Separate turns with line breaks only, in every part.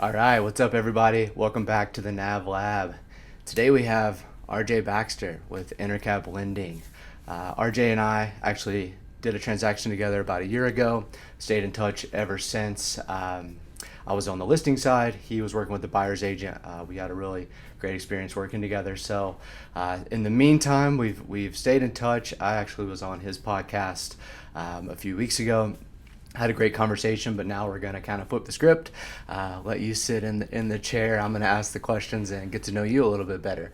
All right, what's up, everybody? Welcome back to the NAV Lab. Today we have Rj Baxter with Intercap Lending. RJ and I actually did a transaction together about a year ago, stayed in touch ever since. I was on the listing side, he was working with the buyer's agent. We had a really great experience working together. So in the meantime, we've stayed in touch. I actually was on his podcast a few weeks ago. Had a great conversation, but now we're going to kind of flip the script, let you sit in the chair. I'm going to ask the questions and get to know you a little bit better.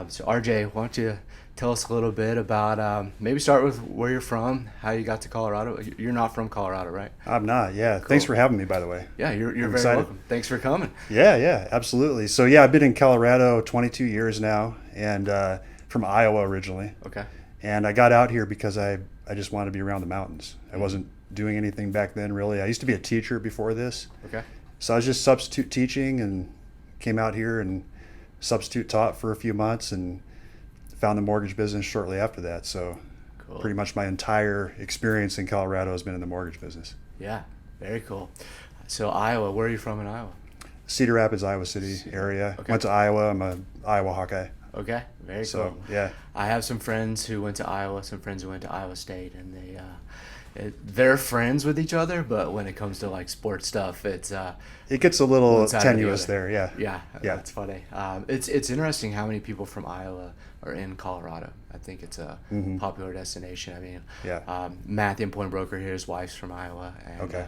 So RJ, why don't you tell us a little bit about, maybe start with where you're from, how you got to Colorado. You're not from Colorado, right?
I'm not, yeah.
Cool.
Thanks for having me, by the way.
Yeah, you're very
excited.
welcome. Thanks for coming.
Yeah, absolutely. So yeah, I've been in Colorado 22 years now, and from Iowa originally.
Okay.
And I got out here because I just wanted to be around the mountains. I wasn't doing anything back then, really. I used to be a teacher before this.
Okay.
So I was just substitute teaching and came out here and substitute taught for a few months and found the mortgage business shortly after that. So
Cool.
pretty much my entire experience in Colorado has been in the mortgage business.
Yeah, very cool. So Iowa, where are you from in Iowa?
Cedar Rapids, Iowa City area.
Okay.
Went to Iowa. I'm a Iowa Hawkeye.
Okay, very
So
cool.
yeah,
I have some friends who went to Iowa, some friends who went to Iowa State, and they're friends with each other, but when it comes to like sports stuff, it's
it gets a little
one side or the
tenuous
other.
there. Yeah.
Yeah,
Yeah.
that's funny. It's interesting how many people from Iowa are in Colorado. I think it's a popular destination. I mean,
Yeah.
Matt, the employment broker here, his wife's from Iowa, and
Okay.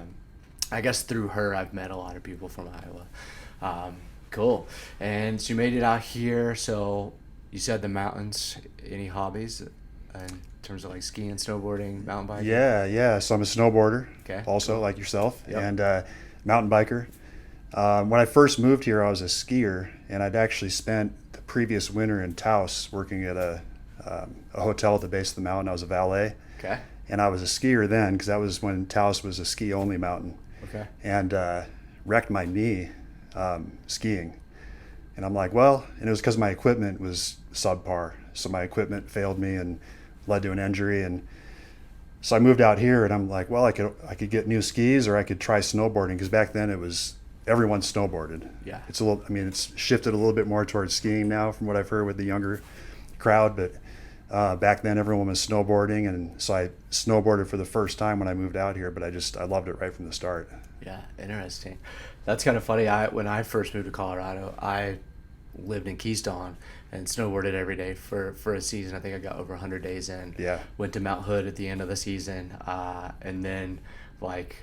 I guess through her, I've met a lot of people from Iowa. Cool. And so you made it out here. So you said the mountains. Any hobbies in terms of like skiing, snowboarding, mountain biking?
Yeah. So I'm a snowboarder.
Okay.
Also, like yourself,
Yep.
and mountain biker. When I first moved here, I was a skier, and I'd actually spent the previous winter in Taos working at a hotel at the base of the mountain. I was a valet,
Okay.
and I was a skier then because that was when Taos was a ski-only mountain.
Okay.
And wrecked my knee skiing. And I'm like, well, and it was because my equipment was subpar. So my equipment failed me and led to an injury. And so I moved out here, and I'm like, well, I could get new skis, or I could try snowboarding, because back then it was everyone snowboarded.
Yeah.
It's shifted a little bit more towards skiing now from what I've heard with the younger crowd, but back then everyone was snowboarding, and so I snowboarded for the first time when I moved out here, but I loved it right from the start.
Yeah, interesting. That's kind of funny. When I first moved to Colorado, I lived in Keystone and snowboarded every day for a season. I think I got over 100 days in.
Yeah.
Went to Mount Hood at the end of the season, and then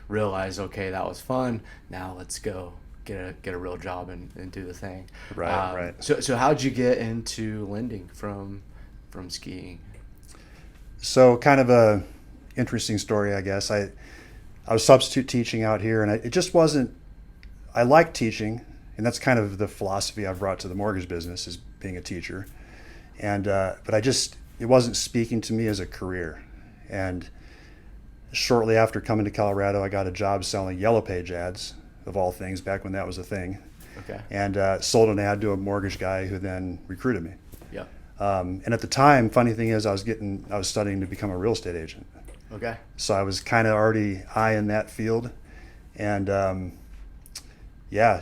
realized, okay, that was fun. Now let's go get a real job and do the thing.
Right.
So how'd you get into lending from skiing?
So kind of a interesting story, I guess. I was substitute teaching out here, and it just wasn't. I like teaching, and that's kind of the philosophy I've brought to the mortgage business, is being a teacher. And but it wasn't speaking to me as a career. And shortly after coming to Colorado, I got a job selling Yellow Page ads, of all things, back when that was a thing.
Okay.
And sold an ad to a mortgage guy who then recruited me.
Yeah.
And at the time, funny thing is, I was studying to become a real estate agent.
Okay.
So I was kind of already high in that field, and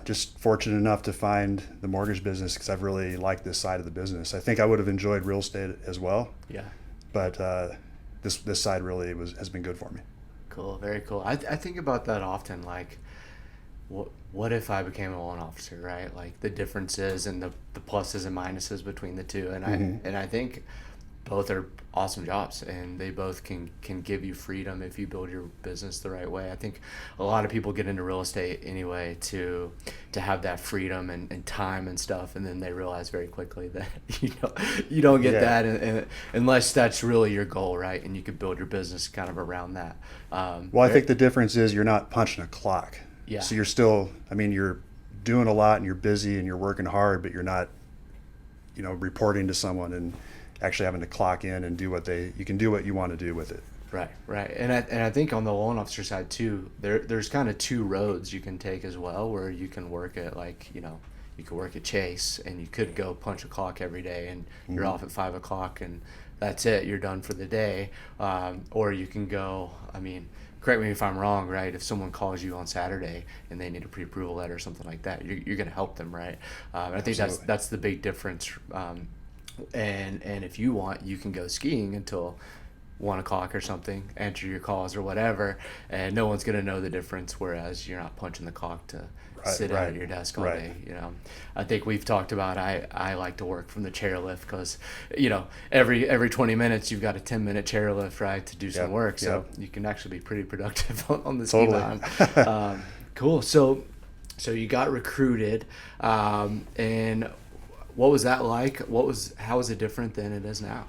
just fortunate enough to find the mortgage business because I've really liked this side of the business. I think I would have enjoyed real estate as well,
Yeah.
but this side really has been good for me.
Cool. Very cool. I think about that often. Like, what if I became a loan officer, right? Like the differences and the pluses and minuses between the two. And I think both are awesome jobs, and they both can give you freedom if you build your business the right way. I think a lot of people get into real estate anyway to have that freedom and time and stuff, and then they realize very quickly that you don't get that unless that's really your goal, right? And you could build your business kind of around that.
I think the difference is you're not punching a clock.
Yeah.
So you're still, you're doing a lot and you're busy and you're working hard, but you're not, reporting to someone and actually having to clock in and you can do what you want to do with it.
Right. And I think on the loan officer side too, there's kind of two roads you can take as well, where you can work at you could work at Chase and you could go punch a clock every day and you're off at 5 o'clock and that's it, you're done for the day. Or you can go, I mean, correct me if I'm wrong, right? If someone calls you on Saturday and they need a pre-approval letter or something like that, you're going to help them, right? I think that's the big difference. And if you want, you can go skiing until 1 o'clock or something, enter your calls or whatever, and no one's going to know the difference, whereas you're not punching the clock to sit out at your desk all day. I think we've talked about, I like to work from the chairlift because every 20 minutes you've got a 10-minute chairlift, right, to do some work, so you can actually be pretty productive on the ski mountain. Cool. So you got recruited, and what was that like? How was it different than it is now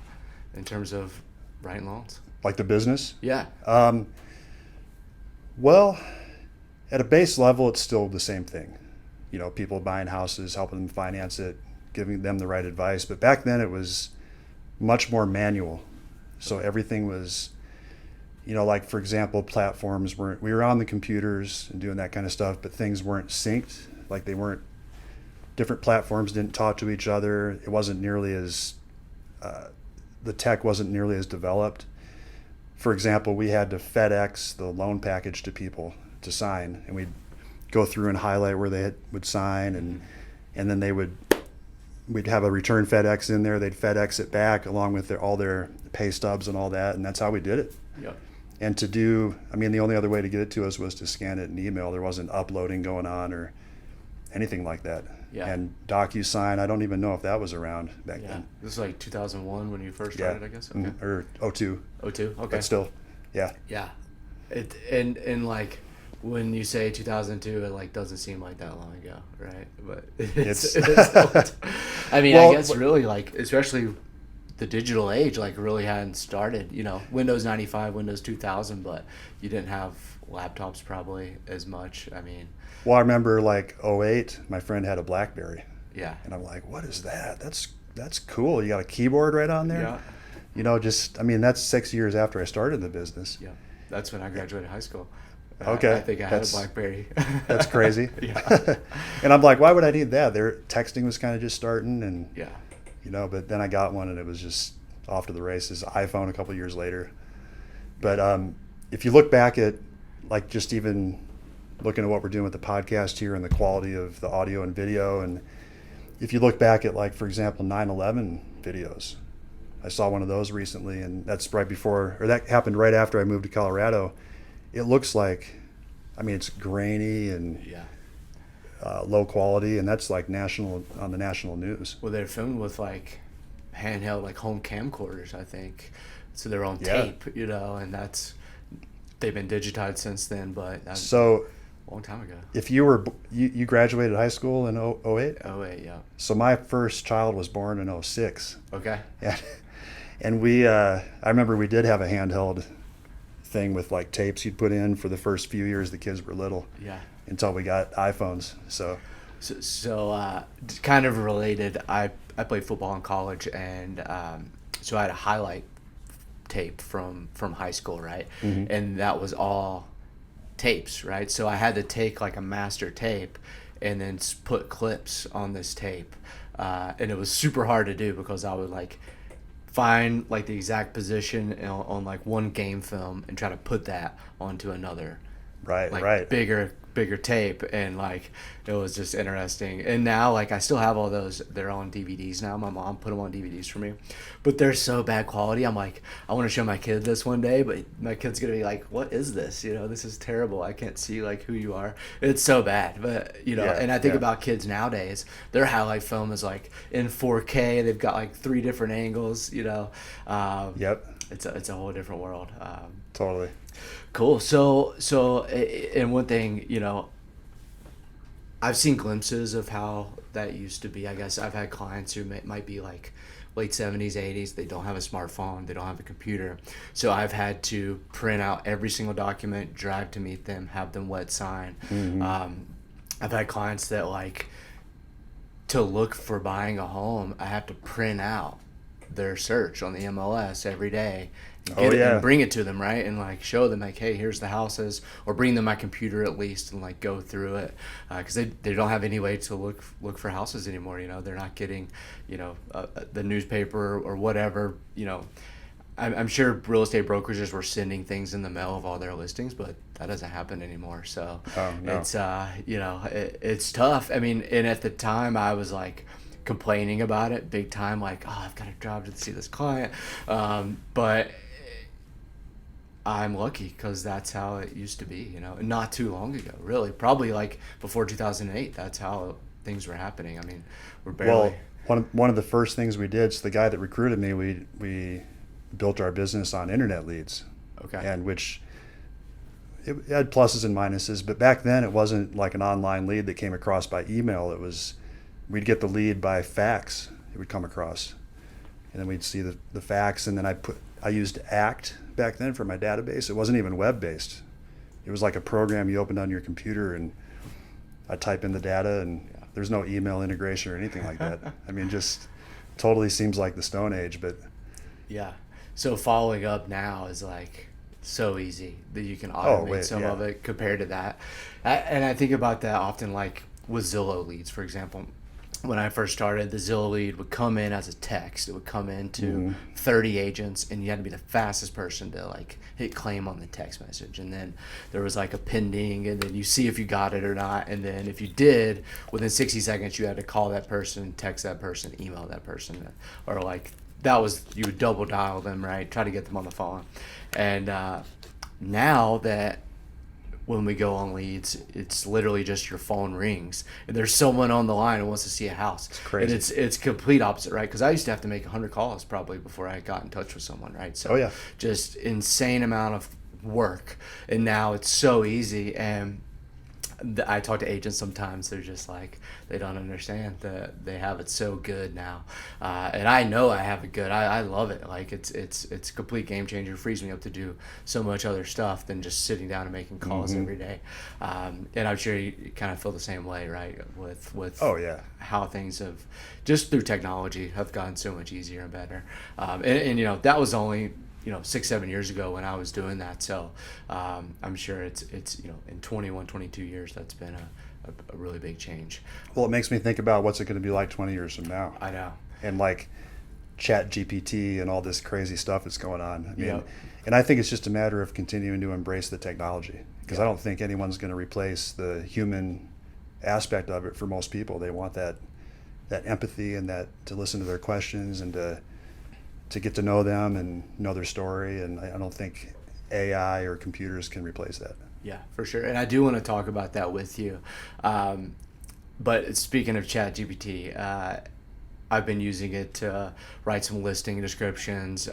in terms of writing loans?
Like the business?
Yeah.
Well, at a base level, it's still the same thing. People buying houses, helping them finance it, giving them the right advice. But back then it was much more manual. So everything was, like, for example, platforms we were on the computers and doing that kind of stuff, but things weren't synced. Like different platforms didn't talk to each other. It wasn't nearly as, the tech wasn't nearly as developed. For example, we had to FedEx the loan package to people to sign, and we'd go through and highlight where they would sign, and then we'd have a return FedEx in there. They'd FedEx it back along with all their pay stubs and all that, and that's how we did it.
Yep.
And the only other way to get it to us was to scan it in email. There wasn't uploading going on or anything like that.
Yeah.
And DocuSign, I don't even know if that was around back then.
This is like 2001 when you first started, I guess. Okay.
Or 02.
02. Okay.
But still, yeah.
Yeah. And like when you say 2002, it like doesn't seem like that long ago, right? But it's old. I mean, I guess really, like, especially the digital age, like, really hadn't started. Windows 95, Windows 2000, but you didn't have laptops probably as much. I mean.
Well, I remember like 08, my friend had a BlackBerry.
Yeah.
And I'm like, what is that? That's cool. You got a keyboard right on there?
Yeah.
That's 6 years after I started the business.
Yeah. That's when I graduated high school.
Okay.
I think I had a BlackBerry.
That's crazy.
Yeah.
And I'm like, why would I need that? Their texting was kind of just starting, and
yeah.
But then I got one and it was just off to the races. iPhone a couple of years later. But if you look back at, like, just even looking at what we're doing with the podcast here and the quality of the audio and video, and if you look back at, like, for example, 9/11 videos, I saw one of those recently, and that's that happened right after I moved to Colorado. It looks like, it's grainy and low quality, and that's like on the national news.
Well, they're filmed with like handheld, like home camcorders, I think, so they're on tape, and they've been digitized since then, but that's a long time ago. If
you graduated high school in 08?
08, yeah.
So my first child was born in 06.
Okay.
And I remember we did have a handheld thing with like tapes you'd put in for the first few years the kids were little.
Yeah.
Until we got iPhones. So
kind of related, I played football in college, and so I had a highlight tape from high school, right? Mm-hmm. And that was all tapes, right? So I had to take like a master tape and then put clips on this tape, and it was super hard to do because I would like find like the exact position on like one game film and try to put that onto another bigger tape, and like it was just interesting. And now, like, I still have all those. They're on DVDs now. My mom put them on DVDs for me, but they're so bad quality. I'm like, I want to show my kid this one day, but my kid's gonna be like, what is this? This is terrible. I can't see like who you are. It's so bad. But and I think about kids nowadays, their highlight film is like in 4K. They've got like 3 different angles.
Yep.
It's a whole different world.
Totally.
Cool. So, and one thing, I've seen glimpses of how that used to be. I guess I've had clients who might be like late 70s, 80s. They don't have a smartphone. They don't have a computer. So I've had to print out every single document, drive to meet them, have them wet sign. Mm-hmm. I've had clients that, like, to look for buying a home, I have to print out their search on the MLS every day get it
yeah.
and bring it to them, right? And like show them like, hey, here's the houses, or bring them my computer at least and like go through it, because they don't have any way to look for houses anymore. They're not getting, the newspaper or whatever. I'm sure real estate brokerages were sending things in the mail of all their listings, but that doesn't happen anymore. So
no.
it's it's tough. I mean, and at the time I was like complaining about it big time, like, oh, I've got to drive to see this client, but I'm lucky because that's how it used to be, not too long ago, really, probably like before 2008. That's how things were happening. I mean, we're barely.
Well, one of the first things we did, so the guy that recruited me, we built our business on internet leads.
Okay.
And which it had pluses and minuses, but back then it wasn't like an online lead that came across by email. We'd get the lead by fax. It would come across, and then we'd see the fax, and then I used Act back then for my database. It wasn't even web based. It was like a program you opened on your computer, and I type in the data, and there's no email integration or anything like that. I mean, just totally seems like the Stone Age, but
yeah. So following up now is like so easy that you can automate of it compared to that. And I think about that often, like with Zillow leads, for example. When I first started, the Zillow lead would come in as a text. It would come in to 30 agents, and you had to be the fastest person to like hit claim on the text message. And then there was like a pending, and then you see if you got it or not. And then if you did, within 60 seconds, you had to call that person, text that person, email that person, or like you would double dial them, right? Try to get them on the phone. And now that when we go on leads, it's literally just your phone rings and there's someone on the line who wants to see a house.
It's crazy.
And it's complete opposite, right? Because I used to have to make 100 calls probably before I got in touch with someone, right? So just insane amount of work. And now it's so easy. And I talk to agents sometimes, they're just like, they don't understand that they have it so good now. And I know I have it good. I love it. Like it's a complete game changer. It frees me up to do so much other stuff than just sitting down and making calls every day. And I'm sure you kind of feel the same way, right? With how things have, just through technology, have gotten so much easier and better. And that was only 6-7 years ago when I was doing that. So I'm sure it's in 21, 22 years, that's been a really big change.
Well, it makes me think about what's it going to be like 20 years from now.
I know.
And like ChatGPT and all this crazy stuff that's going on. I mean, and I think it's just a matter of continuing to embrace the technology, because I don't think anyone's going to replace the human aspect of it for most people. They want that empathy and that to listen to their questions and to get to know them and know their story. And I don't think AI or computers can replace that.
Yeah, for sure. And I do want to talk about that with you. But speaking of ChatGPT, I've been using it to write some listing descriptions,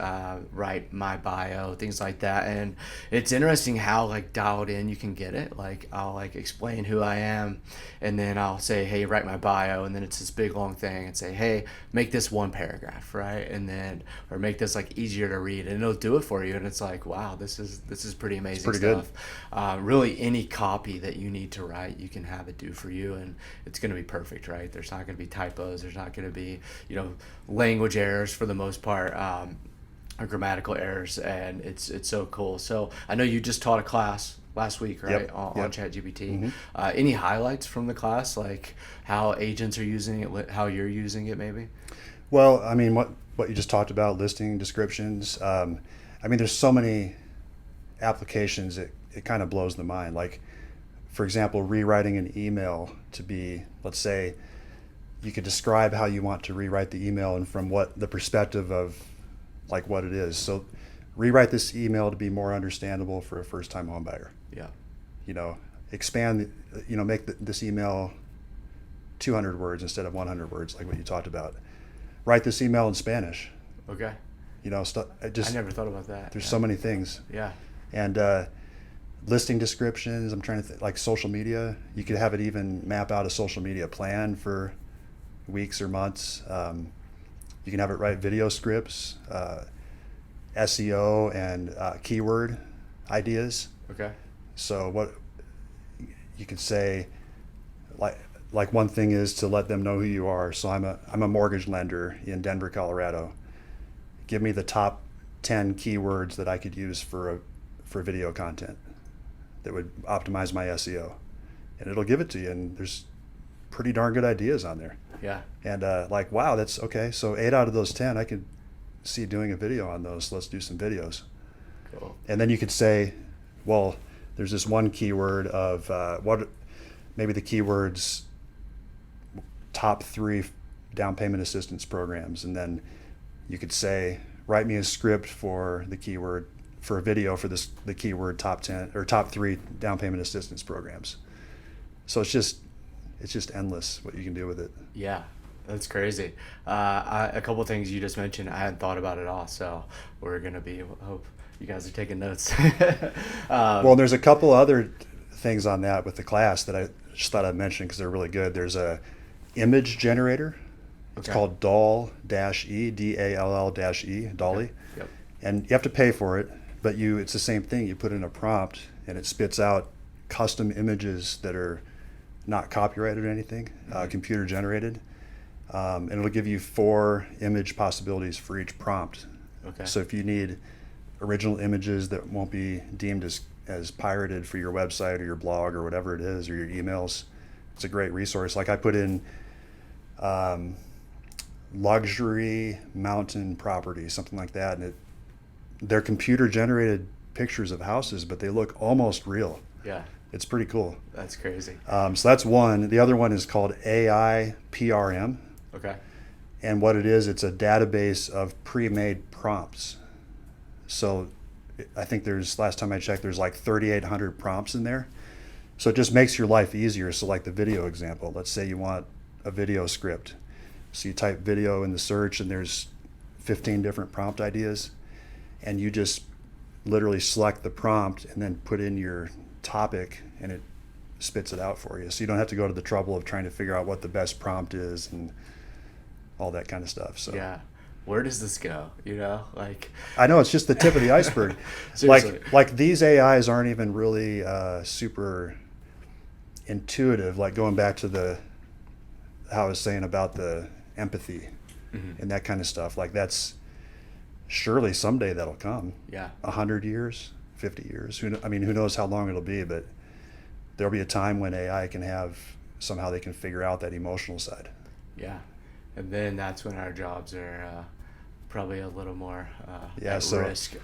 write my bio, things like that. And it's interesting how like dialed in you can get it. Like I'll like explain who I am, and then I'll say, hey, write my bio. And then it's this big long thing and say, hey, make this one paragraph, right? And then, or make this like easier to read, and it'll do it for you. And it's like, wow, this is pretty amazing
pretty
stuff. Really any copy that you need to write, you can have it do for you, and it's going to be perfect, right? There's not going to be typos. There's not going to be, language errors for the most part, or grammatical errors, and it's so cool. So I know you just taught a class last week, right? On ChatGPT. Any highlights from the class, like how agents are using it, how you're using it maybe?
Well, I mean, what you just talked about, listing descriptions. I mean, there's so many applications, it kind of blows the mind. Like, for example, rewriting an email to be, let's say, you could describe how you want to rewrite the email and from what the perspective of like what it is. So rewrite this email to be more understandable for a first-time home buyer. Yeah. Expand, make this email 200 words instead of 100 words, like what you talked about. Write this email in Spanish.
Okay.
I
never thought about that.
There's so many things.
Yeah.
And listing descriptions, I'm trying to think, like social media, you could have it even map out a social media plan for weeks or months. You can have it write video scripts, SEO and keyword ideas.
Okay.
So what you could say, like one thing is to let them know who you are. So I'm a mortgage lender in Denver, Colorado. Give me the top 10 keywords that I could use for video content that would optimize my SEO, and it'll give it to you. And there's pretty darn good ideas on there.
Yeah.
And like, wow, that's okay. So 8 out of those 10, I could see doing a video on those. Let's do some videos.
Cool.
And then you could say, well, there's this one keyword of maybe the keywords top 3 down payment assistance programs. And then you could say, write me a script for the keyword for a video for the keyword top 10 or top 3 down payment assistance programs. So it's just endless what you can do with it.
Yeah, that's crazy. A couple things you just mentioned, I hadn't thought about it all, so we're going to hope you guys are taking notes.
Well, there's a couple other things on that with the class that I just thought I'd mention because they're really good. There's a image generator. It's called DALL-E, DALL-E, DALL-E.
Yep.
And you have to pay for it, but it's the same thing. You put in a prompt and it spits out custom images that are not copyrighted or anything, computer generated. And it'll give you 4 image possibilities for each prompt.
Okay.
So if you need original images that won't be deemed as pirated for your website or your blog or whatever it is, or your emails, it's a great resource. Like I put in luxury mountain property, something like that, and they're computer generated pictures of houses, but they look almost real.
Yeah.
It's pretty cool.
That's crazy.
So that's one. The other one is called AI PRM.
Okay.
And what it is, it's a database of pre-made prompts. So I think last time I checked, there's like 3,800 prompts in there. So it just makes your life easier. So like the video example, let's say you want a video script. So you type video in the search and there's 15 different prompt ideas. And you just literally select the prompt and then put in your topic and it spits it out for you. So you don't have to go to the trouble of trying to figure out what the best prompt is and all that kind of stuff. So
yeah, where does this go?
I know it's just the tip of the iceberg. like these AIs aren't even really super intuitive. Like going back to how I was saying about the empathy and that kind of stuff. Like that's surely someday that'll come.
Yeah.
100 years, 50 years. Who knows how long it'll be, but there'll be a time when AI somehow they can figure out that emotional side.
Yeah. And then that's when our jobs are probably a little more at risk.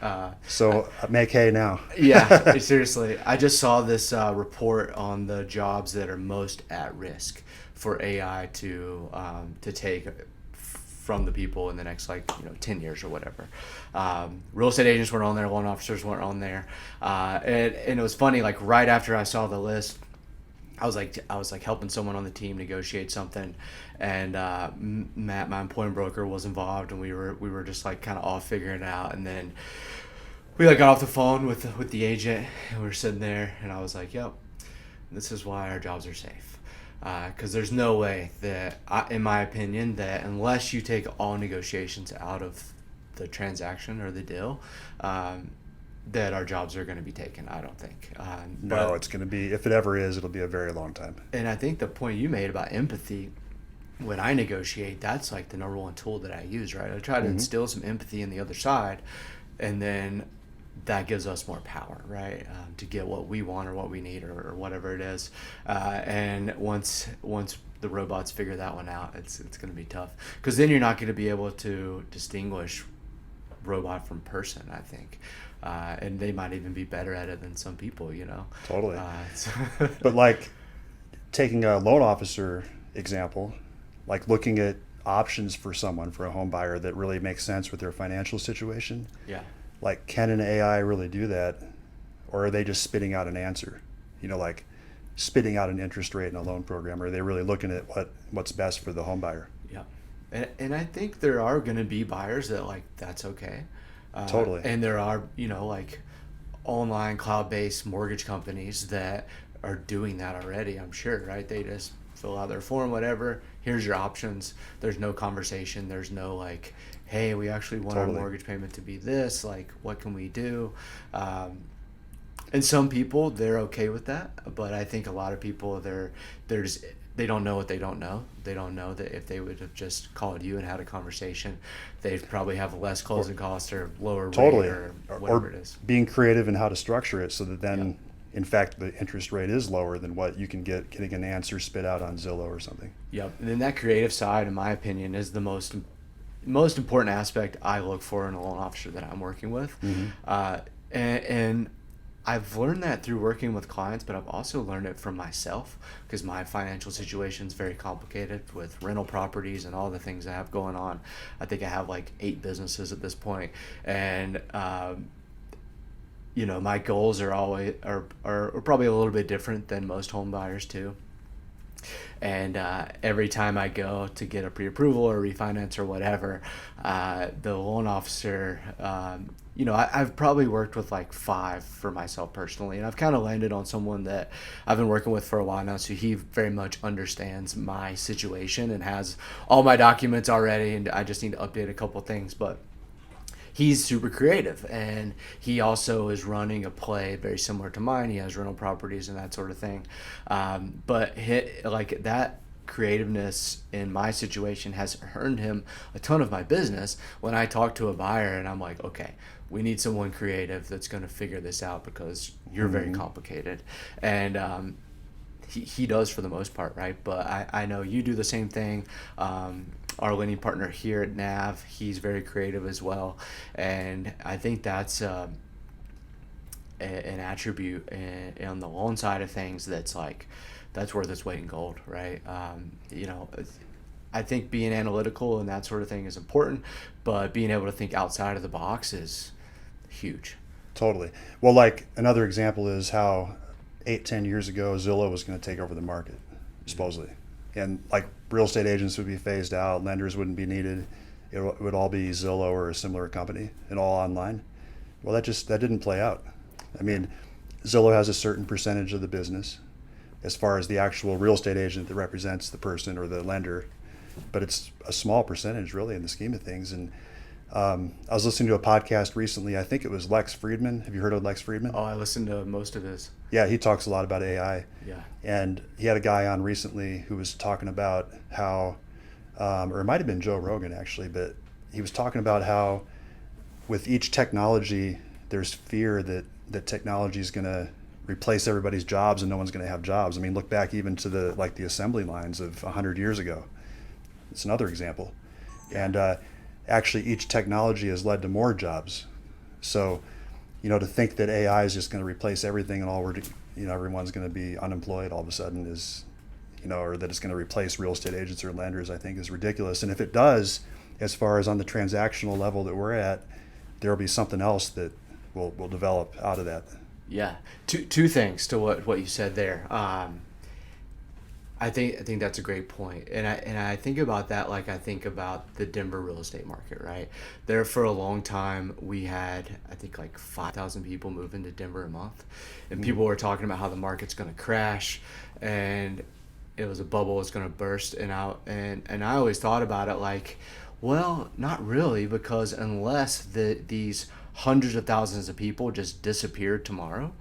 So make hay now.
Yeah, seriously. I just saw this report on the jobs that are most at risk for AI to take from the people in the next 10 years or whatever. Real estate agents weren't on there, loan officers weren't on there. And it was funny, like right after I saw the list, I was like helping someone on the team negotiate something, and Matt, my employment broker, was involved, and we were just like kind of all figuring it out. And then we got off the phone with the agent, and we were sitting there, and I was like, "Yep, this is why our jobs are safe." Because there's no way that, in my opinion, that unless you take all negotiations out of the transaction or the deal, that our jobs are going to be taken. I don't think.
No, it's going to be, if it ever is, it'll be a very long time.
And I think the point you made about empathy, when I negotiate, that's like the number one tool that I use, right? I try to instill some empathy in the other side, and then that gives us more power, right? To get what we want or what we need or whatever it is. And once the robots figure that one out, it's going to be tough, because then you're not going to be able to distinguish robot from person, I think. And they might even be better at it than some people,
Totally. But like taking a loan officer example, like looking at options for a home buyer that really makes sense with their financial situation.
Yeah.
Like, can an AI really do that? Or are they just spitting out an answer? Like spitting out an interest rate in a loan program. Or are they really looking at what's best for the home buyer?
Yeah. And I think there are going to be buyers that that's okay.
Totally.
And there are, online cloud-based mortgage companies that are doing that already, I'm sure, right? They just fill out their form, whatever. Here's your options. There's no conversation. There's no hey, we actually want our mortgage payment to be this. What can we do? And some people, they're okay with that. But I think a lot of people, they're just they don't know what they don't know. They don't know that if they would have just called you and had a conversation, they'd probably have less closing costs or lower
Totally.
rate or whatever it is.
Being creative in how to structure it so that then, in fact, the interest rate is lower than what you can get getting an answer spit out on Zillow or something.
Yep. And then that creative side, in my opinion, is the most important aspect I look for in a loan officer that I'm working with. And I've learned that through working with clients, but I've also learned it from myself because my financial situation is very complicated with rental properties and all the things I have going on. I think I have like 8 businesses at this point. And, my goals are always are probably a little bit different than most home buyers too. And every time I go to get a pre-approval or refinance or whatever, the loan officer, I've probably worked with like 5 for myself personally, and I've kind of landed on someone that I've been working with for a while now, so he very much understands my situation and has all my documents already, and I just need to update a couple things, but he's super creative, and he also is running a play very similar to mine. He has rental properties and that sort of thing. But that creativeness in my situation has earned him a ton of my business when I talk to a buyer and I'm like, okay, we need someone creative that's going to figure this out because you're very complicated. And he does for the most part, right? But I know you do the same thing. Our lending partner here at NAV, he's very creative as well. And I think that's an attribute on the loan side of things that's worth its weight in gold, right? I think being analytical and that sort of thing is important, but being able to think outside of the box is huge.
Totally. Well, like another example is how 8-10 years ago Zillow was going to take over the market, supposedly, and like real estate agents would be phased out, lenders wouldn't be needed, it would all be Zillow or a similar company and all online. Well, that didn't play out. I mean, Zillow has a certain percentage of the business as far as the actual real estate agent that represents the person or the lender, but it's a small percentage really in the scheme of things. And I was listening to a podcast recently. I think it was Lex Friedman. Have you heard of Lex Friedman?
Oh, I listened to most of his.
Yeah, he talks a lot about AI.
Yeah.
And he had a guy on recently who was talking about how, or it might have been Joe Rogan actually, but he was talking about how with each technology, there's fear that technology is going to replace everybody's jobs and no one's going to have jobs. I mean, look back even to the assembly lines of 100 years ago. It's another example. And actually each technology has led to more jobs. So, to think that AI is just going to replace everything and everyone's going to be unemployed all of a sudden is, or that it's going to replace real estate agents or lenders, I think is ridiculous. And if it does, as far as on the transactional level that we're at, there will be something else that will develop out of that.
Yeah. Two things to what you said there. I think that's a great point. And I think about that like I think about the Denver real estate market, right? There for a long time we had I think like 5,000 people move into Denver a month. And people were talking about how the market's going to crash and it was a bubble, it's going to burst, and I always thought about it like, well, not really, because unless these hundreds of thousands of people just disappeared tomorrow,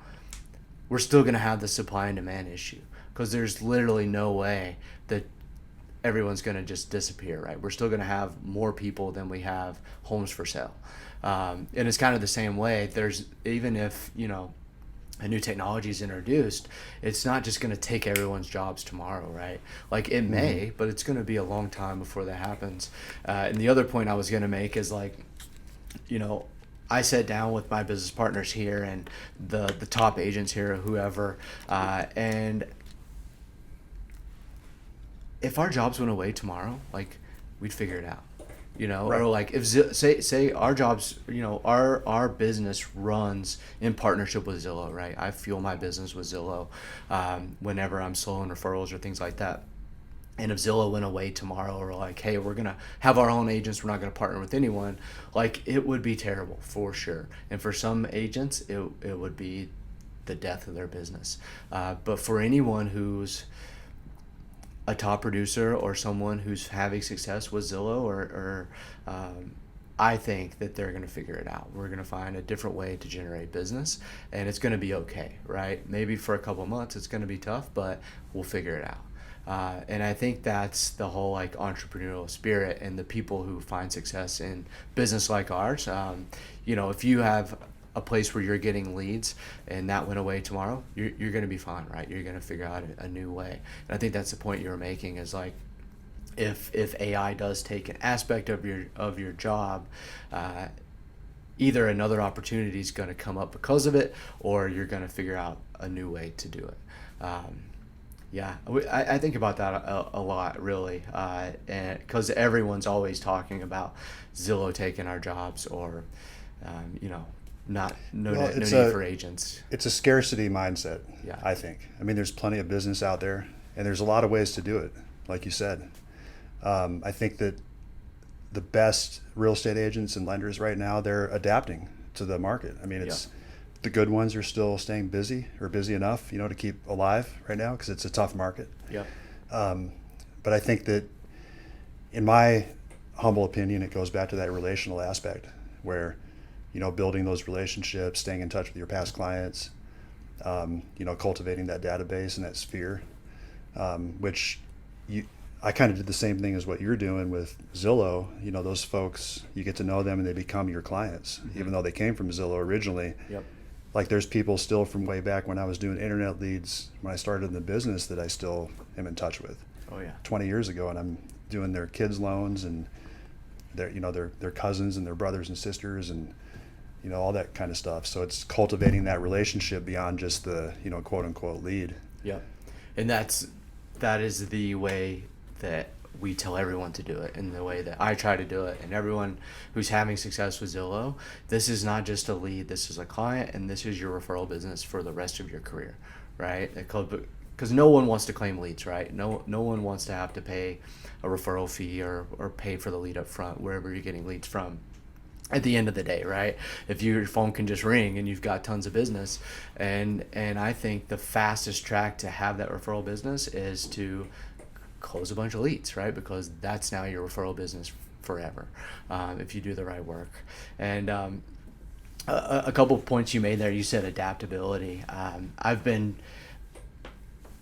we're still going to have the supply and demand issue. Because there's literally no way that everyone's going to just disappear, right? We're still going to have more people than we have homes for sale. And it's kind of the same way. Even if, a new technology is introduced, it's not just going to take everyone's jobs tomorrow, right? Like it may, but it's going to be a long time before that happens. And the other point I was going to make is like, I sat down with my business partners here and the top agents here, whoever, and if our jobs went away tomorrow, like we'd figure it out, right. Or like if say our jobs, our business runs in partnership with Zillow, right? I fuel my business with Zillow whenever I'm slow in referrals or things like that. And if Zillow went away tomorrow, or like, hey, we're gonna have our own agents, we're not gonna partner with anyone, like it would be terrible for sure. And for some agents, it would be the death of their business. But for anyone who's a top producer or someone who's having success with Zillow or I think that they're going to figure it out. We're going to find a different way to generate business, and it's going to be okay, right? Maybe for a couple of months it's going to be tough, but we'll figure it out. And I think that's the whole like entrepreneurial spirit, and the people who find success in business like ours. If you have a place where you're getting leads and that went away tomorrow, you're going to be fine, right? You're going to figure out a new way. And I think that's the point you were making, is like, if AI does take an aspect of your job, either another opportunity is going to come up because of it, or you're going to figure out a new way to do it. I think about that a lot, really, and because everyone's always talking about Zillow taking our jobs, or no need for agents.
It's a scarcity mindset.
Yeah.
I think. I mean, there's plenty of business out there, and there's a lot of ways to do it, like you said. I think that the best real estate agents and lenders right now, they're adapting to the market. I mean, the good ones are still staying busy, or busy enough, to keep alive right now, because it's a tough market.
Yeah.
But I think that, in my humble opinion, it goes back to that relational aspect, where, building those relationships, staying in touch with your past clients, cultivating that database and that sphere, which I kind of did the same thing as what you're doing with Zillow. Those folks, you get to know them and they become your clients, even though they came from Zillow originally.
Yep.
Like, there's people still from way back when I was doing internet leads, when I started in the business, that I still am in touch with.
Oh yeah.
20 years ago, and I'm doing their kids' loans, and their cousins and their brothers and sisters, and all that kind of stuff. So it's cultivating that relationship beyond just the quote unquote lead.
Yep. And that is the way that we tell everyone to do it, and the way that I try to do it. And everyone who's having success with Zillow, this is not just a lead, this is a client, and this is your referral business for the rest of your career, right? Because no one wants to claim leads, right? No one wants to have to pay a referral fee or pay for the lead up front, wherever you're getting leads from. At the end of the day, right? If your phone can just ring and you've got tons of business, and I think the fastest track to have that referral business is to close a bunch of leads, right? Because that's now your referral business forever, if you do the right work. And a couple of points you made there. You said adaptability. I've been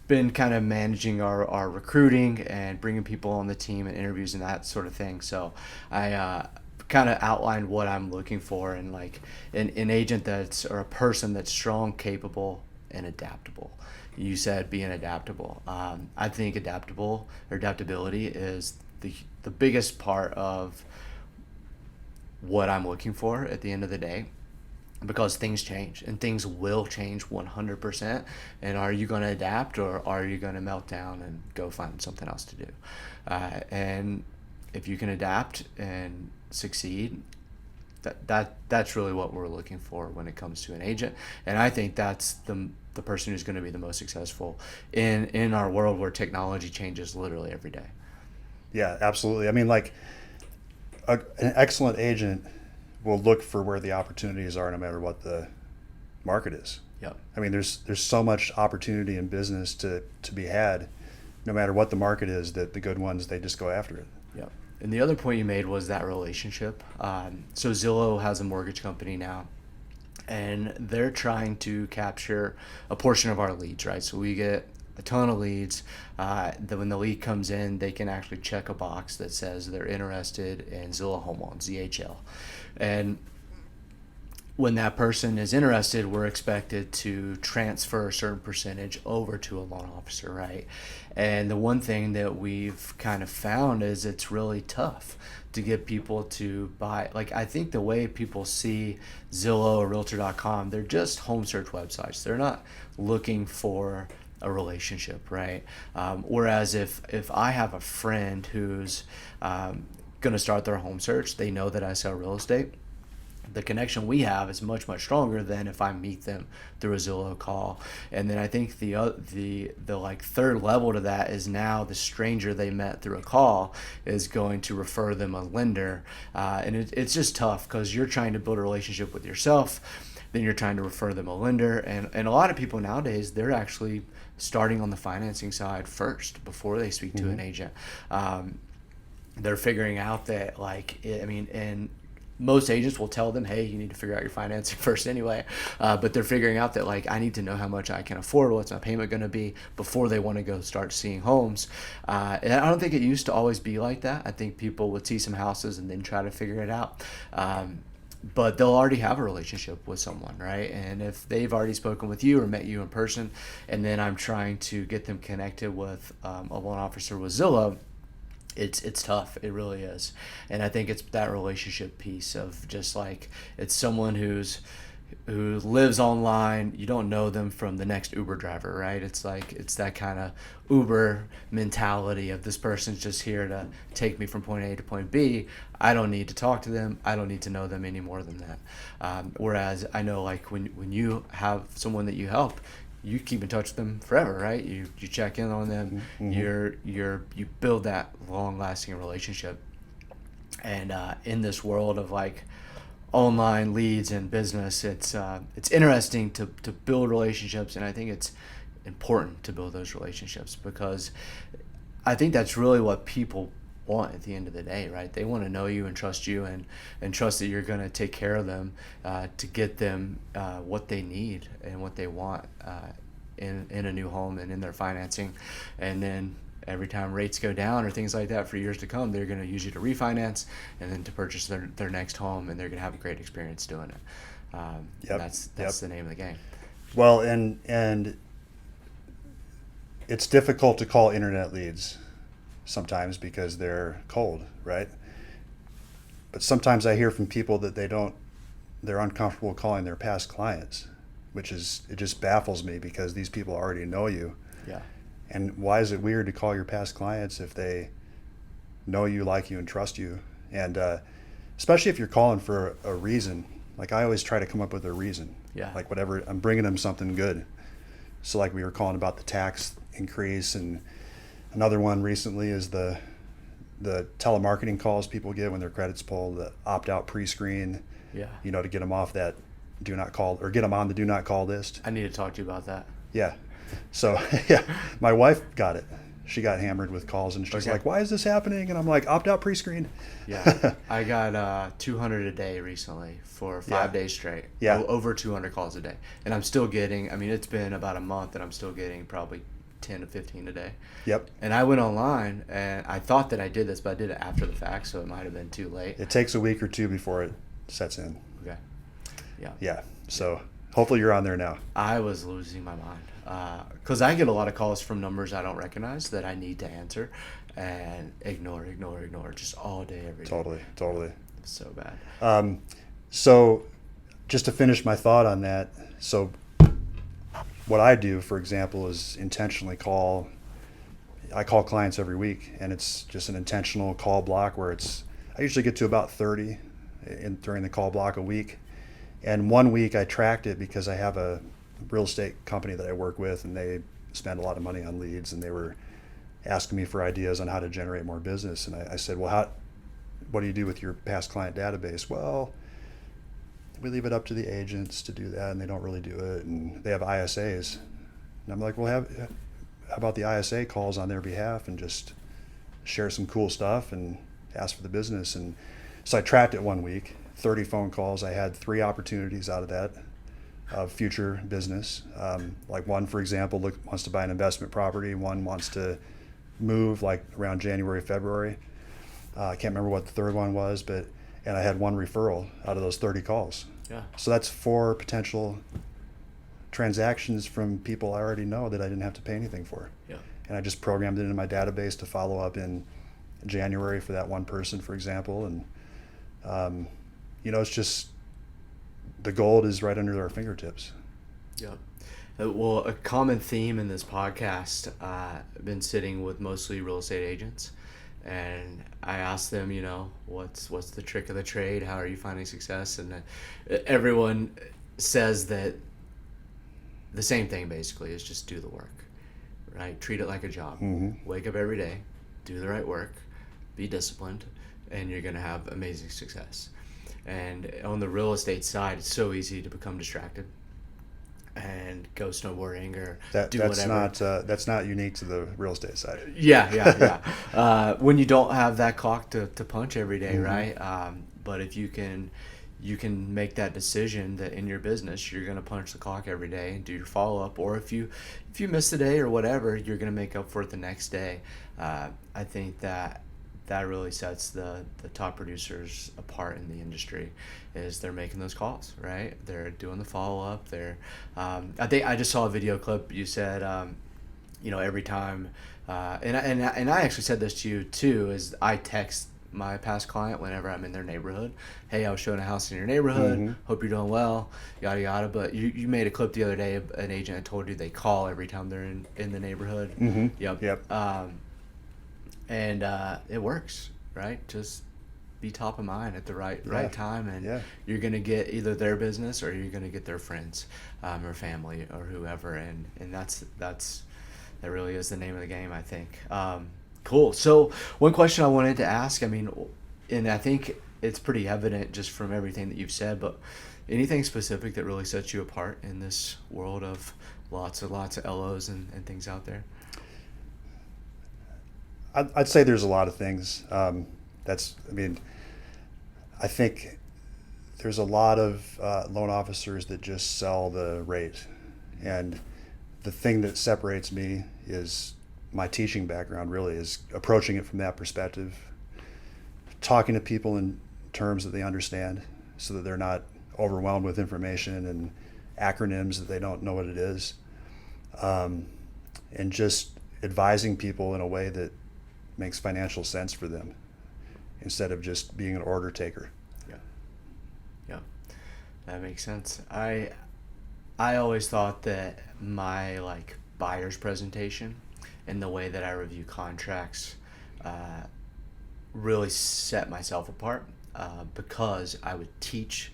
kind of managing our recruiting and bringing people on the team and interviews and that sort of thing. So I kind of outlined what I'm looking for, and like an agent or a person that's strong, capable, and adaptable. You said being adaptable. I think adaptability is the biggest part of what I'm looking for at the end of the day, because things change, and things will change 100%. And are you going to adapt, or are you going to melt down and go find something else to do? And if you can adapt and succeed, that's really what we're looking for when it comes to an agent. And I think that's the person who's going to be the most successful in our world, where technology changes literally every day.
Yeah, absolutely. I mean, like, an excellent agent will look for where the opportunities are, no matter what the market is.
Yep.
I mean, there's so much opportunity in business to be had, no matter what the market is, that the good ones, they just go after it.
Yep. And the other point you made was that relationship. So Zillow has a mortgage company now, and they're trying to capture a portion of our leads, right? So we get a ton of leads. When the lead comes in, they can actually check a box that says they're interested in Zillow Home Loans, ZHL. And when that person is interested, we're expected to transfer a certain percentage over to a loan officer, right? And the one thing that we've kind of found is it's really tough to get people to buy. Like, I think the way people see Zillow or Realtor.com, they're just home search websites. They're not looking for a relationship, right? Whereas if I have a friend who's going to start their home search, they know that I sell real estate, the connection we have is much, much stronger than if I meet them through a Zillow call. And then I think the like third level to that is now the stranger they met through a call is going to refer them a lender. And it's just tough, because you're trying to build a relationship with yourself, then you're trying to refer them a lender. And a lot of people nowadays, they're actually starting on the financing side first before they speak to an agent. They're figuring out that, like, I mean, and most agents will tell them, hey, you need to figure out your financing first anyway. But they're figuring out that, like, I need to know how much I can afford, what's my payment going to be before they want to go start seeing homes. And I don't think it used to always be like that. I think people would see some houses and then try to figure it out. But they'll already have a relationship with someone, right? And if they've already spoken with you or met you in person, and then I'm trying to get them connected with a loan officer with Zillow, it's tough. It really is. And I think it's that relationship piece of just like, it's someone who lives online. You don't know them from the next Uber driver, right? It's like, it's that kind of Uber mentality of, this person's just here to take me from point A to point B. I don't need to talk to them. I don't need to know them any more than that. Whereas I know, like, when you have someone that you help, you keep in touch with them forever, right? You check in on them. Mm-hmm. You build that long lasting relationship. And in this world of like online leads and business, it's interesting to build relationships, and I think it's important to build those relationships, because I think that's really what people want at the end of the day, right? They want to know you and trust you, and trust that you're going to take care of them to get them what they need and what they want in a new home and in their financing. And then every time rates go down or things like that for years to come, they're going to use you to refinance and then to purchase their next home, and they're going to have a great experience doing it. That's the name of the game.
Well, and it's difficult to call internet leads sometimes because they're cold, right? But sometimes I hear from people that they're uncomfortable calling their past clients, it just baffles me, because these people already know you.
Yeah.
And why is it weird to call your past clients if they know you, like you, and trust you? And especially if you're calling for a reason. Like, I always try to come up with a reason.
Yeah.
Like, whatever, I'm bringing them something good. So like, we were calling about the tax increase, and another one recently is the telemarketing calls people get when their credit's pulled, the opt-out pre-screen.
Yeah.
To get them off that do not call, or get them on the do not call list.
I need to talk to you about that.
Yeah. So yeah, my wife got it. She got hammered with calls, and she's like, why is this happening? And I'm like, opt-out pre-screen.
Yeah. I got 200 a day recently for 5 days straight.
Yeah.
Over 200 calls a day. And I'm still getting, it's been about a month, and I'm still getting probably 10 to 15 a day.
Yep.
And I went online, and I thought that I did this, but I did it after the fact, so it might have been too late.
It takes a week or two before it sets in.
Okay. Yeah.
Yeah. So hopefully you're on there now.
I was losing my mind, because I get a lot of calls from numbers I don't recognize that I need to answer, and ignore just all day, every day.
Totally.
It's so bad.
So just to finish my thought on that, so what I do, for example, is intentionally call clients every week, and it's just an intentional call block where I usually get to about 30 during the call block a week. And one week I tracked it because I have a real estate company that I work with, and they spend a lot of money on leads, and they were asking me for ideas on how to generate more business. And I said, well, what do you do with your past client database? Well, we leave it up to the agents to do that, and they don't really do it, and they have ISAs. And I'm like, well, how about the ISA calls on their behalf and just share some cool stuff and ask for the business? And so I tracked it one week, 30 phone calls. I had 3 opportunities out of that of future business. Like one, for example, wants to buy an investment property. One wants to move like around January, February. I can't remember what the third one was, and I had 1 referral out of those 30 calls.
Yeah.
So that's 4 potential transactions from people I already know that I didn't have to pay anything for.
Yeah.
And I just programmed it into my database to follow up in January for that one person, for example. And, it's just, the gold is right under our fingertips.
Yeah. Well, a common theme in this podcast, I've been sitting with mostly real estate agents, and I asked them, what's the trick of the trade? How are you finding success? And everyone says that the same thing basically is just do the work, right? Treat it like a job. Mm-hmm. Wake up every day, do the right work, be disciplined, and you're going to have amazing success. And on the real estate side, it's so easy to become distracted and go snowboarding or do
That's
whatever.
that's not unique to the real estate side.
Yeah. When you don't have that clock to punch every day,
Mm-hmm.
right? But if you can make that decision that in your business you're going to punch the clock every day and do your follow-up, or if you miss a day or whatever, you're going to make up for it the next day. I think that really sets the top producers apart in the industry, is they're making those calls, right? They're doing the follow-up. I think I just saw a video clip. You said every time, and I actually said this to you too, is I text my past client whenever I'm in their neighborhood. Hey, I was showing a house in your neighborhood.
Mm-hmm.
Hope you're doing well, yada yada. But you made a clip the other day. An agent had told you they call every time they're in the neighborhood.
Mm-hmm.
Yep. And it works, right? Just be top of mind at the right time, and you're gonna get either their business or you're gonna get their friends, or family or whoever, and that really is the name of the game, I think. Cool. So one question I wanted to ask, I mean, and I think it's pretty evident just from everything that you've said, but anything specific that really sets you apart in this world of lots of LOs and things out there?
I'd say there's a lot of things. I think there's a lot of loan officers that just sell the rate. And the thing that separates me is my teaching background, really, is approaching it from that perspective, talking to people in terms that they understand so that they're not overwhelmed with information and acronyms that they don't know what it is, and just advising people in a way that makes financial sense for them instead of just being an order taker.
Yeah, that makes sense. I always thought that my buyer's presentation and the way that I review contracts really set myself apart, because I would teach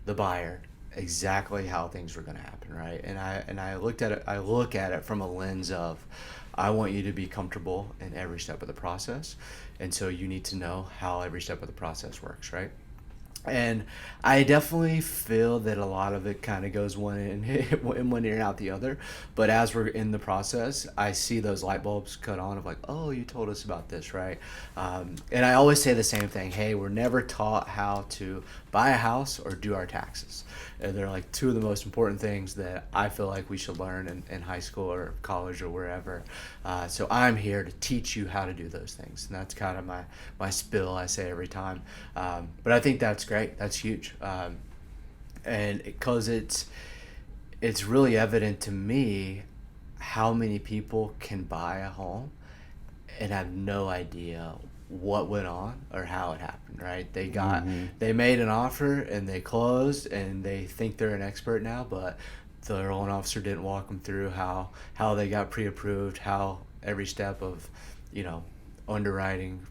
the buyer exactly how things were going to happen, right? And I look at it from a lens of, I want you to be comfortable in every step of the process, and so you need to know how every step of the process works, right? And I definitely feel that a lot of it kind of goes in one ear and out the other. But as we're in the process, I see those light bulbs cut on of oh, you told us about this, right? And I always say the same thing. Hey, we're never taught how to buy a house or do our taxes. And they're two of the most important things that I feel like we should learn in high school or college or wherever. So I'm here to teach you how to do those things. And that's kind of my spill I say every time. But I think that's great. That's huge. And because it's really evident to me how many people can buy a home and have no idea what went on or how it happened, right? They made an offer and they closed and they think they're an expert now, but the loan officer didn't walk them through how they got pre-approved, how every step of underwriting,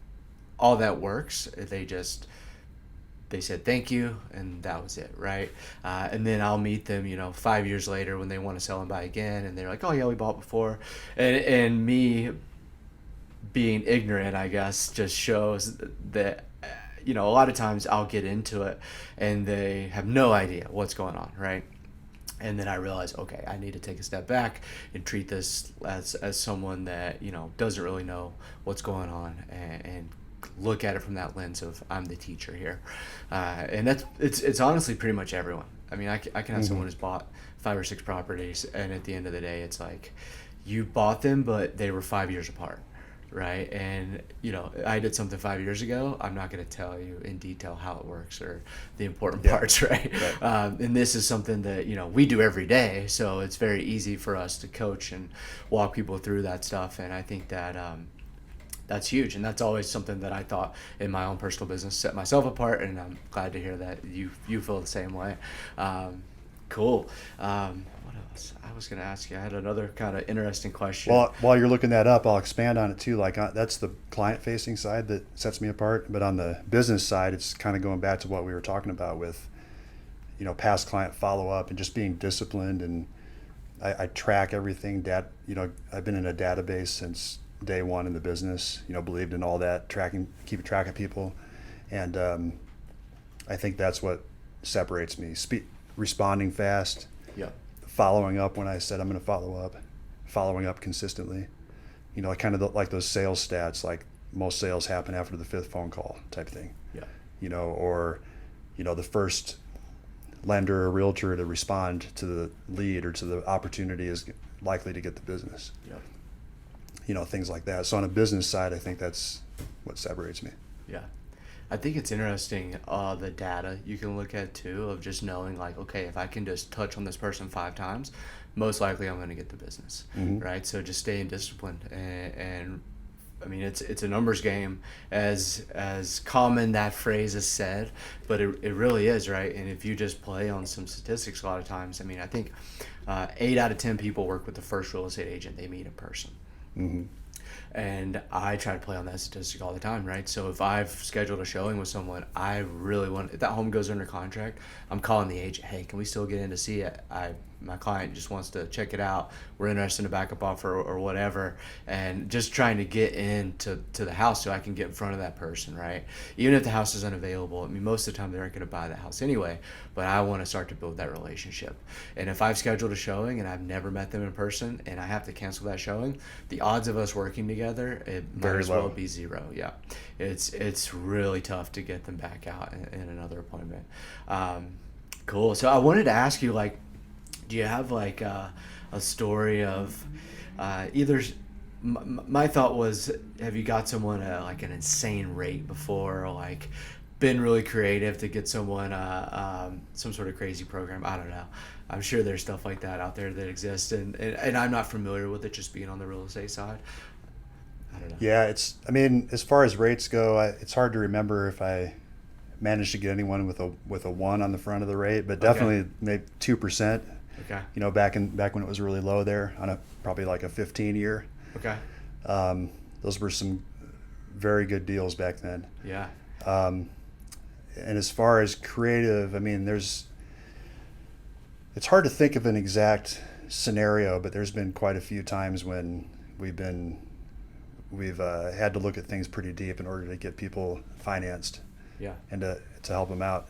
all that works. They said thank you and that was it, right? And then I'll meet them 5 years later when they want to sell and buy again, and they're like, oh yeah, we bought before, and me being ignorant, I guess, just shows that a lot of times I'll get into it and they have no idea what's going on, right? And then I realize, okay, I need to take a step back and treat this as someone that doesn't really know what's going on, and look at it from that lens of, I'm the teacher here. And it's honestly pretty much everyone. I mean, I can have someone who's bought 5 or 6 properties, and at the end of the day, it's you bought them, but they were 5 years apart, right? And I did something 5 years ago. I'm not going to tell you in detail how it works or the important parts, right? And this is something that we do every day, so it's very easy for us to coach and walk people through that stuff. And I think that that's huge, and that's always something that I thought in my own personal business set myself apart, and I'm glad to hear that you feel the same way. Cool. What else? I was going to ask you. I had another kind of interesting question.
Well, while you're looking that up, I'll expand on it too. That's the client-facing side that sets me apart. But on the business side, it's kind of going back to what we were talking about with, past client follow-up and just being disciplined. And I track everything. I've been in a database since day one in the business. Believed in all that, keeping track of people, and I think that's what separates me. Responding fast.
Yeah.
following up when I said I'm going to follow up, following up consistently. Like kind of like those sales stats, like most sales happen after the 5th phone call type thing.
Yeah.
Or the first lender or realtor to respond to the lead or to the opportunity is likely to get the business.
Yeah.
Things like that. So on a business side, I think that's what separates me.
Yeah. I think it's interesting, the data you can look at too, of just knowing like, okay, if I can just touch on this person 5 times, most likely I'm going to get the business, right? So just staying disciplined, and I mean, it's a numbers game, as common that phrase is said, but it really is, right? And if you just play on some statistics a lot of times, I mean, I think 8 out of 10 people work with the first real estate agent they meet in person. And I try to play on that statistic all the time, right? So if I've scheduled a showing with someone, I really want, if that home goes under contract, I'm calling the agent, hey, can we still get in to see it? My client just wants to check it out. We're interested in a backup offer or whatever, and just trying to get into the house so I can get in front of that person, right? Even if the house is unavailable, I mean, most of the time they aren't going to buy the house anyway, but I want to start to build that relationship. And if I've scheduled a showing and I've never met them in person and I have to cancel that showing, the odds of us working together, it might as well be 0. Yeah, it's really tough to get them back out in another appointment. Cool. So I wanted to ask you, like, do you have like a story of either? My thought was, have you got someone like an insane rate before, or like been really creative to get someone some sort of crazy program? I don't know. I'm sure there's stuff like that out there that exists, and I'm not familiar with it, just being on the real estate side. I don't know.
Yeah, I mean, as far as rates go, it's hard to remember if I managed to get anyone with a 1 on the front of the rate, but definitely maybe 2%.
Okay.
Back when it was really low there on probably like a 15-year.
Okay.
Those were some very good deals back then.
Yeah.
And as far as creative, I mean, it's hard to think of an exact scenario, but there's been quite a few times when we've had to look at things pretty deep in order to get people financed.
Yeah.
And to help them out.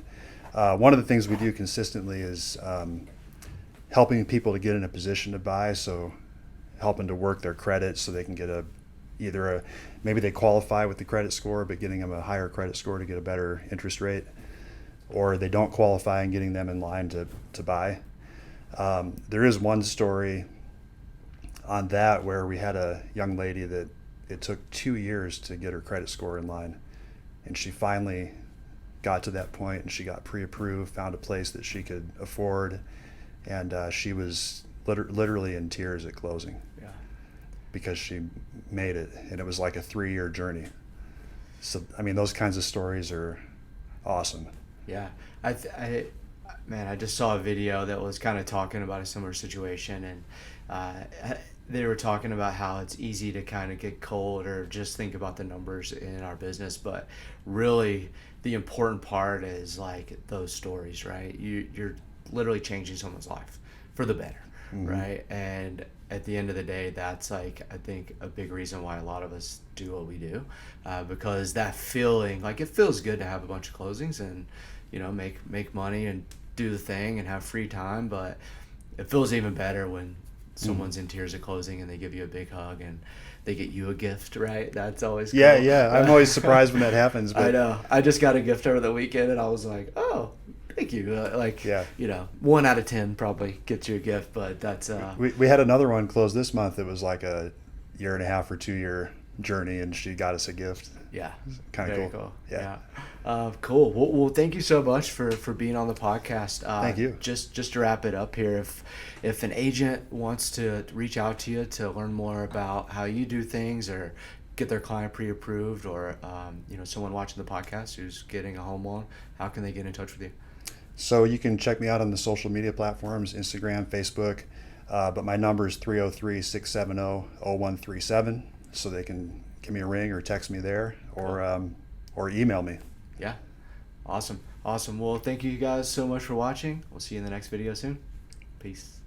One of the things we do consistently is helping people to get in a position to buy, so helping to work their credit so they can get maybe they qualify with the credit score, but getting them a higher credit score to get a better interest rate, or they don't qualify and getting them in line to buy. There is one story on that where we had a young lady that it took 2 years to get her credit score in line, and she finally got to that point, and she got pre-approved, found a place that she could afford, and she was literally in tears at closing.
Yeah.
Because she made it, and it was like a 3-year journey. So I mean, those kinds of stories are awesome.
Yeah. I just saw a video that was kind of talking about a similar situation, and they were talking about how it's easy to kind of get cold or just think about the numbers in our business, but really the important part is like those stories, right? You're literally changing someone's life for the better, right? And at the end of the day, that's like, I think, a big reason why a lot of us do what we do, because that feeling, like, it feels good to have a bunch of closings and, make money and do the thing and have free time, but it feels even better when someone's in tears at closing and they give you a big hug and they get you a gift, right? That's always cool.
Yeah. I'm always surprised when that happens. But
I know. I just got a gift over the weekend and I was like, oh, thank you. 1 out of 10 probably gets you a gift, but that's...
We had another one close this month. It was like a 1.5 or 2 year journey, and she got us a gift.
Yeah.
Kind of cool.
Yeah. Cool. Well, thank you so much for being on the podcast.
Thank you.
Just to wrap it up here, if an agent wants to reach out to you to learn more about how you do things, or get their client pre-approved, or someone watching the podcast who's getting a home loan, how can they get in touch with you?
So you can check me out on the social media platforms, Instagram, Facebook, but my number is 303-670-0137, so they can give me a ring or text me there, or email me.
Yeah. Awesome. Well, thank you guys so much for watching. We'll see you in the next video soon. Peace.